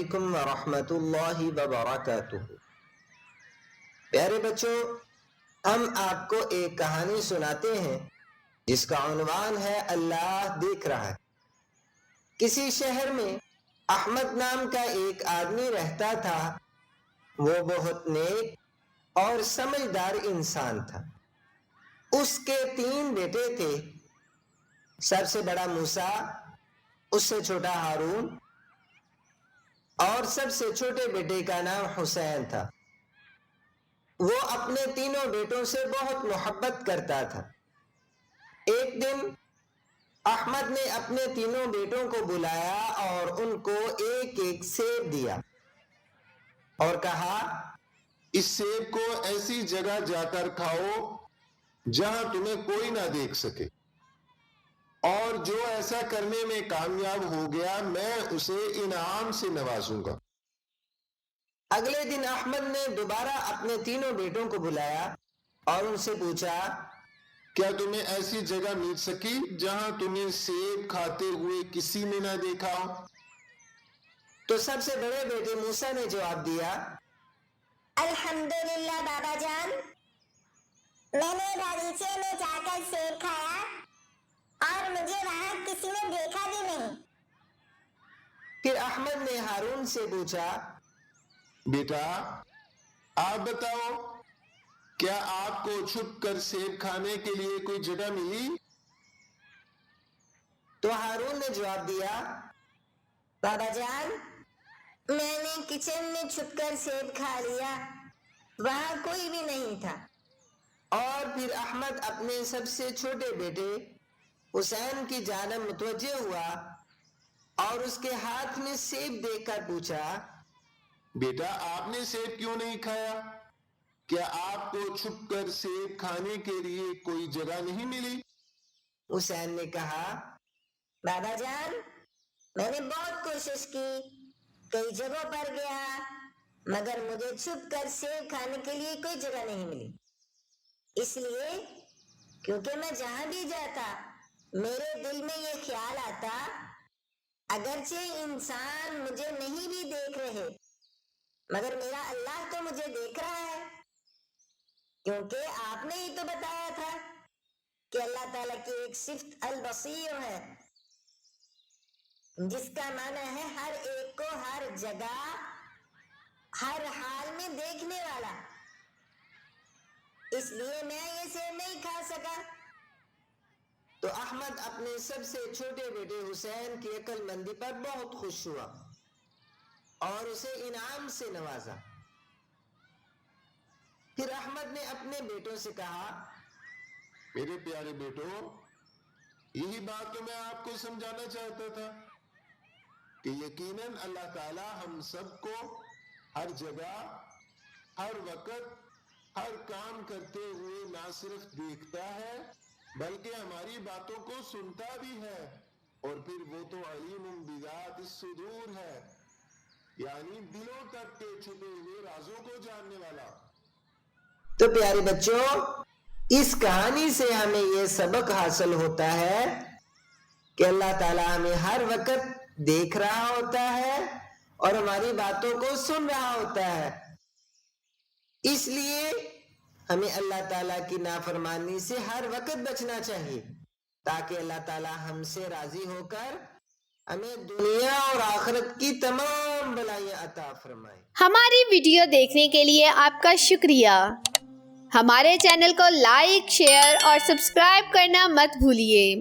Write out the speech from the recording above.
علیکم ورحمۃ اللہ وبرکاتہ۔ پیارے بچوں، ہم آپ کو ایک کہانی سناتے ہیں جس کا عنوان ہے اللہ دیکھ رہا ہے۔ کسی شہر میں احمد نام کا ایک آدمی رہتا تھا۔ وہ بہت نیک اور سمجھدار انسان تھا۔ اس کے 3 بیٹے تھے۔ سب سے بڑا موسیٰ، اس سے چھوٹا ہارون اور سب سے چھوٹے بیٹے کا نام حسین تھا۔ وہ اپنے تینوں بیٹوں سے بہت محبت کرتا تھا۔ ایک دن احمد نے اپنے تینوں بیٹوں کو بلایا اور ان کو ایک ایک سیب دیا اور کہا، اس سیب کو ایسی جگہ جا کر کھاؤ جہاں تمہیں کوئی نہ دیکھ سکے، اور جو ایسا کرنے میں کامیاب ہو گیا میں اسے انعام سے نوازوں گا۔ اگلے دن احمد نے دوبارہ اپنے تینوں بیٹوں کو بلایا اور ان سے پوچھا، کیا تمہیں ایسی جگہ مل سکی جہاں تمہیں سیب کھاتے ہوئے کسی نے نہ دیکھا ہو؟ تو سب سے بڑے بیٹے موسیٰ نے جواب دیا، الحمدللہ بابا جان، میں نے باغیچے میں جا کر سیب کھایا اور مجھے وہاں کسی نے دیکھا بھی نہیں۔ پھر احمد نے ہارون سے پوچھا، بیٹا آپ بتاؤ، کیا آپ کو چھپ کر سیب کھانے کے لیے کوئی جگہ ملی؟ تو ہارون نے جواب دیا، بابا جان، میں نے کچن میں چھپ کر سیب کھا لیا، وہاں کوئی بھی نہیں تھا۔ اور پھر احمد اپنے سب سے چھوٹے بیٹے حسین کی جانب متوجہ ہوا اور اس کے ہاتھ میں سیب دیکھ کر پوچھا، بیٹا آپ نے سیب کیوں نہیں کھایا؟ کیا آپ کو چھپ کر سیب کھانے کے لیے کوئی جگہ نہیں ملی؟ حسین نے کہا، بابا جان، میں نے بہت کوشش کی، کئی جگہوں پر گیا، مگر مجھے چھپ کر سیب کھانے کے لیے کوئی جگہ نہیں ملی۔ اس لیے کیونکہ میں جہاں بھی جاتا میرے دل میں یہ خیال آتا، اگرچہ انسان مجھے نہیں بھی دیکھ رہے مگر میرا اللہ تو مجھے دیکھ رہا ہے، کیونکہ آپ نے ہی تو بتایا تھا کہ اللہ تعالیٰ کی ایک صفت البصیر ہے، جس کا معنی ہے ہر ایک کو ہر جگہ ہر حال میں دیکھنے والا۔ اس لیے میں یہ سیب نہیں کھا سکا۔ تو احمد اپنے سب سے چھوٹے بیٹے حسین کی عقل مندی پر بہت خوش ہوا اور اسے انعام سے نوازا۔ پھر احمد نے اپنے بیٹوں سے کہا، میرے پیارے بیٹو، یہی بات تو میں آپ کو سمجھانا چاہتا تھا کہ یقیناً اللہ تعالی ہم سب کو ہر جگہ ہر وقت ہر کام کرتے ہوئے نہ صرف دیکھتا ہے بلکہ ہماری باتوں کو سنتا بھی ہے، اور پھر وہ تو علیم بذات الصدور ہے، یعنی دلوں تک کے چھپے ہوئے رازوں کو جاننے والا۔ تو پیارے بچوں، اس کہانی سے ہمیں یہ سبق حاصل ہوتا ہے کہ اللہ تعالیٰ ہمیں ہر وقت دیکھ رہا ہوتا ہے اور ہماری باتوں کو سن رہا ہوتا ہے۔ اس لیے ہمیں اللہ تعالیٰ کی نافرمانی سے ہر وقت بچنا چاہیے تاکہ اللہ تعالیٰ ہم سے راضی ہو کر ہمیں دنیا اور آخرت کی تمام بلائیاں عطا فرمائے۔ ہماری ویڈیو دیکھنے کے لیے آپ کا شکریہ۔ ہمارے چینل کو لائک، شیئر اور سبسکرائب کرنا مت بھولیے۔